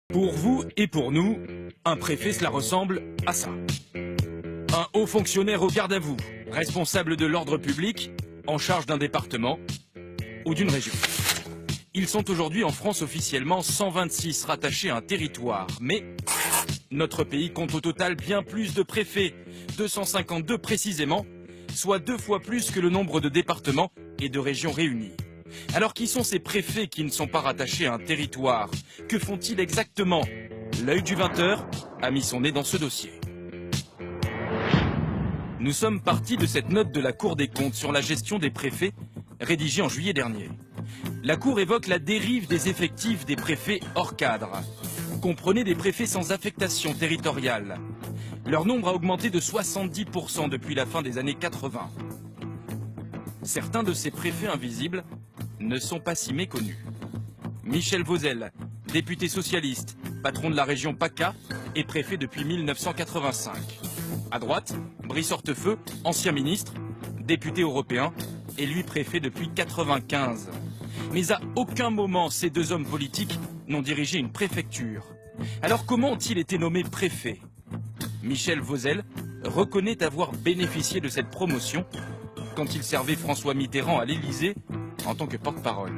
Pour vous et pour nous, un préfet, cela ressemble à ça. Un haut fonctionnaire au garde à vous, responsable de l'ordre public, en charge d'un département ou d'une région. Ils sont aujourd'hui en France officiellement 126 rattachés à un territoire, mais notre pays compte au total bien plus de préfets, 252 précisément, soit 2 fois plus que le nombre de départements et de régions réunis. Alors qui sont ces préfets qui ne sont pas rattachés à un territoire? Que font-ils exactement? L'œil du 20h a mis son nez dans ce dossier. Nous sommes partis de cette note de la Cour des comptes sur la gestion des préfets, rédigée en juillet dernier. La Cour évoque la dérive des effectifs des préfets hors cadre. Comprenez des préfets sans affectation territoriale. Leur nombre a augmenté de 70% depuis la fin des années 80. Certains de ces préfets invisibles ne sont pas si méconnus. Michel Vauzel, député socialiste, patron de la région PACA et préfet depuis 1985. À droite, Brice Hortefeux, ancien ministre, député européen et lui préfet depuis 1995. Mais à aucun moment ces deux hommes politiques n'ont dirigé une préfecture. Alors comment ont-ils été nommés préfets? Michel Vauzel reconnaît avoir bénéficié de cette promotion quand il servait François Mitterrand à l'Élysée en tant que porte-parole.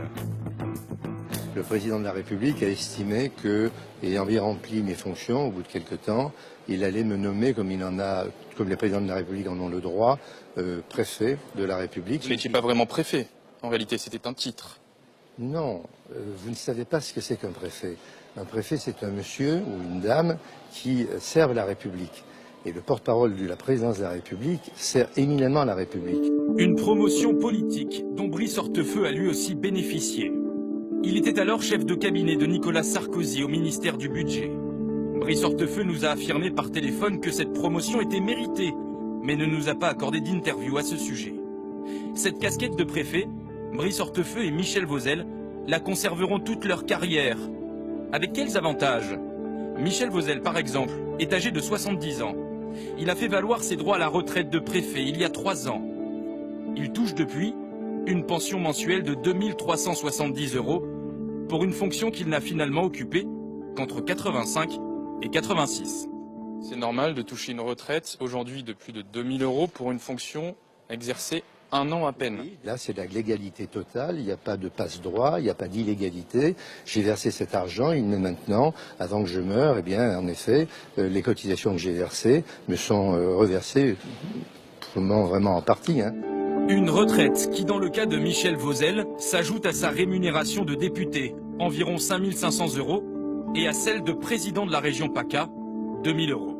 Le président de la République a estimé que, ayant bien rempli mes fonctions, au bout de quelques temps, il allait me nommer, comme les présidents de la République en ont le droit, préfet de la République. Vous n'étiez pas vraiment préfet. En réalité, c'était un titre. Non, vous ne savez pas ce que c'est qu'un préfet. Un préfet, c'est un monsieur ou une dame qui servent la République. Et le porte-parole de la présidence de la République sert éminemment la République. Une promotion politique dont Brice Hortefeux a lui aussi bénéficié. Il était alors chef de cabinet de Nicolas Sarkozy au ministère du Budget. Brice Hortefeux nous a affirmé par téléphone que cette promotion était méritée, mais ne nous a pas accordé d'interview à ce sujet. Cette casquette de préfet, Brice Hortefeux et Michel Vauzel la conserveront toute leur carrière. Avec quels avantages? Michel Vauzel, par exemple, est âgé de 70 ans. Il a fait valoir ses droits à la retraite de préfet il y a 3 ans. Il touche depuis une pension mensuelle de 2370 € pour une fonction qu'il n'a finalement occupée qu'entre 85 et 86. C'est normal de toucher une retraite aujourd'hui de plus de 2000 € pour une fonction exercée 1 an à peine. Là, c'est la légalité totale, il n'y a pas de passe-droit, il n'y a pas d'illégalité. J'ai versé cet argent, il m'est maintenant, avant que je meure, eh bien, en effet, les cotisations que j'ai versées me sont reversées vraiment en partie. Une retraite qui, dans le cas de Michel Vauzel, s'ajoute à sa rémunération de député, environ 5500 €, et à celle de président de la région PACA, 2000 €.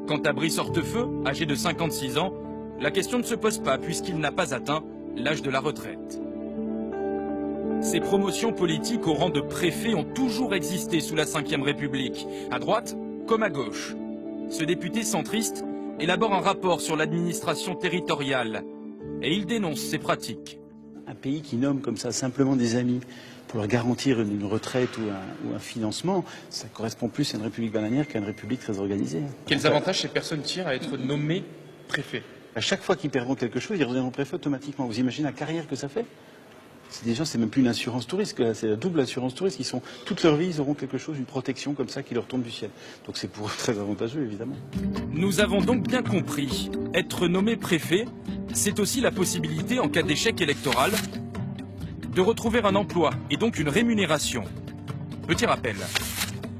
Quant à Brice Hortefeux, âgé de 56 ans, la question ne se pose pas puisqu'il n'a pas atteint l'âge de la retraite. Ces promotions politiques au rang de préfet ont toujours existé sous la Ve République, à droite comme à gauche. Ce député centriste élabore un rapport sur l'administration territoriale et il dénonce ces pratiques. Un pays qui nomme comme ça simplement des amis pour leur garantir une retraite ou un financement, ça correspond plus à une république bananière qu'à une république très organisée. Quels avantages ces personnes tirent à être nommées préfet? À chaque fois qu'ils perdront quelque chose, ils reviendront préfet automatiquement. Vous imaginez la carrière que ça fait? Déjà, c'est même plus une assurance touriste, c'est la double assurance touriste. Toute leur vie, ils auront quelque chose, une protection comme ça qui leur tombe du ciel. Donc c'est pour eux très avantageux, évidemment. Nous avons donc bien compris, être nommé préfet, c'est aussi la possibilité, en cas d'échec électoral, de retrouver un emploi et donc une rémunération. Petit rappel,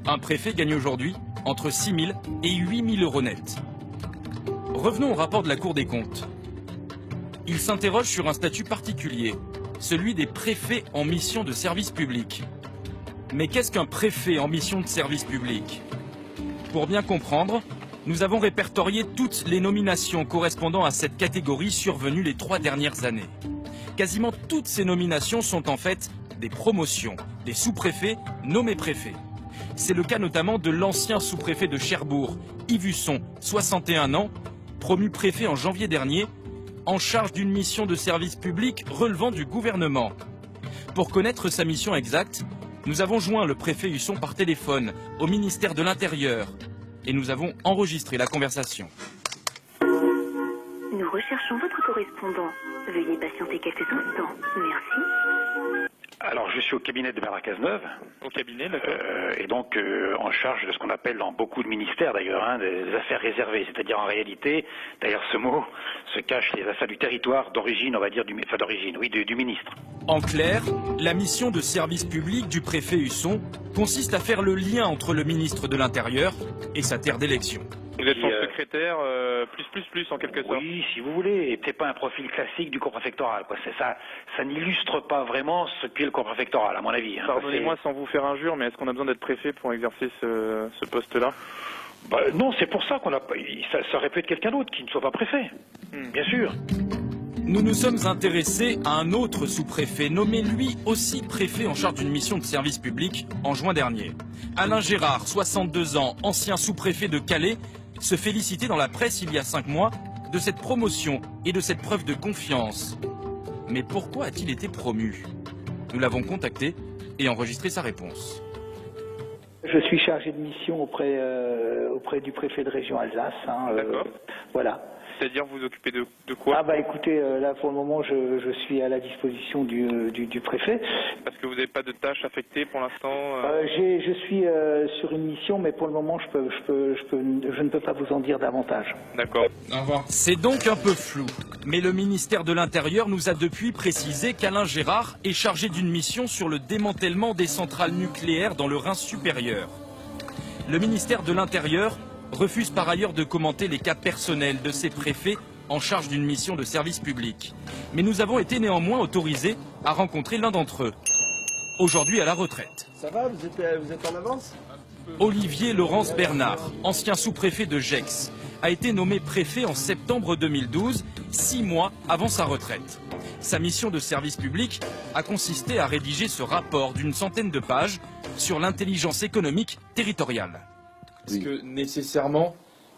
un préfet gagne aujourd'hui entre 6 000 et 8 000 € net. Revenons au rapport de la Cour des comptes. Il s'interroge sur un statut particulier, celui des préfets en mission de service public. Mais qu'est-ce qu'un préfet en mission de service public? Pour bien comprendre, nous avons répertorié toutes les nominations correspondant à cette catégorie survenues les 3 dernières années. Quasiment toutes ces nominations sont en fait des promotions, des sous-préfets nommés préfets. C'est le cas notamment de l'ancien sous-préfet de Cherbourg, Yves Husson, 61 ans, promu préfet en janvier dernier, en charge d'une mission de service public relevant du gouvernement. Pour connaître sa mission exacte, nous avons joint le préfet Husson par téléphone au ministère de l'Intérieur et nous avons enregistré la conversation. Nous recherchons votre correspondant. Veuillez patienter quelques instants. Merci. Alors, je suis au cabinet de Bernard Cazeneuve. Au cabinet, d'accord. Et donc en charge de ce qu'on appelle dans beaucoup de ministères d'ailleurs, des affaires réservées. C'est-à-dire en réalité, derrière ce mot, se cachent les affaires du territoire d'origine, on va dire, du ministre. En clair, la mission de service public du préfet Husson consiste à faire le lien entre le ministre de l'Intérieur et sa terre d'élection. Vous êtes son secrétaire plus en quelque sorte. Oui, si vous voulez, et c'est pas un profil classique du corps préfectoral, quoi. Ça n'illustre pas vraiment ce qu'est le corps préfectoral, à mon avis. Pardonnez-moi sans vous faire injure, mais est-ce qu'on a besoin d'être préfet pour exercer ce poste-là? Non, c'est pour ça qu'on a pas. Ça aurait pu être quelqu'un d'autre qui ne soit pas préfet, bien sûr. Nous nous sommes intéressés à un autre sous-préfet, nommé lui aussi préfet en charge d'une mission de service public en juin dernier. Alain Gérard, 62 ans, ancien sous-préfet de Calais, se félicitait dans la presse il y a 5 mois de cette promotion et de cette preuve de confiance. Mais pourquoi a-t-il été promu? Nous l'avons contacté et enregistré sa réponse. Je suis chargé de mission auprès du préfet de région Alsace. D'accord. Voilà. C'est-à-dire vous occupez de quoi? Ah bah écoutez, là pour le moment je suis à la disposition du préfet. Parce que vous n'avez pas de tâches affectées pour l'instant Je suis sur une mission, mais pour le moment je ne peux pas vous en dire davantage. D'accord. Au revoir. C'est donc un peu flou, mais le ministère de l'Intérieur nous a depuis précisé qu'Alain Gérard est chargé d'une mission sur le démantèlement des centrales nucléaires dans le Rhin supérieur. Le ministère de l'Intérieur refuse par ailleurs de commenter les cas personnels de ces préfets en charge d'une mission de service public. Mais nous avons été néanmoins autorisés à rencontrer l'un d'entre eux, aujourd'hui à la retraite. Ça va, vous êtes en avance? Olivier Laurence Bernard, ancien sous-préfet de Gex, a été nommé préfet en septembre 2012, 6 mois avant sa retraite. Sa mission de service public a consisté à rédiger ce rapport d'une centaine de pages sur l'intelligence économique territoriale. Est-ce que nécessairement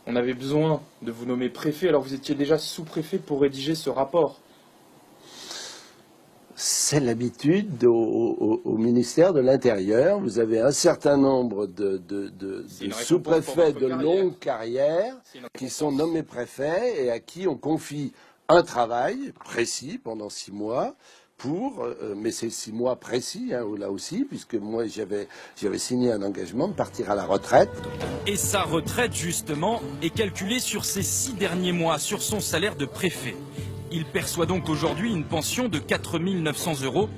on avait besoin de vous nommer préfet alors vous étiez déjà sous-préfet pour rédiger ce rapport? C'est l'habitude au ministère de l'Intérieur. Vous avez un certain nombre de sous-préfets de longue carrière qui sont nommés préfets et à qui on confie un travail précis pendant 6 mois. Mais c'est 6 mois précis, là aussi, puisque moi j'avais signé un engagement de partir à la retraite. Et sa retraite, justement, est calculée sur ces 6 derniers mois, sur son salaire de préfet. Il perçoit donc aujourd'hui une pension de 4 900 €,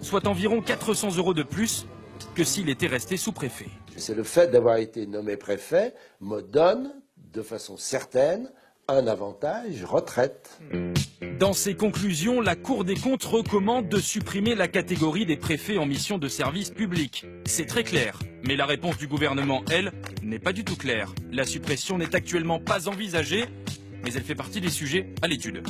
soit environ 400 € de plus que s'il était resté sous-préfet. C'est le fait d'avoir été nommé préfet me donne, de façon certaine, un avantage retraite. Dans ses conclusions, la Cour des comptes recommande de supprimer la catégorie des préfets en mission de service public. C'est très clair. Mais la réponse du gouvernement, elle, n'est pas du tout claire. La suppression n'est actuellement pas envisagée, mais elle fait partie des sujets à l'étude.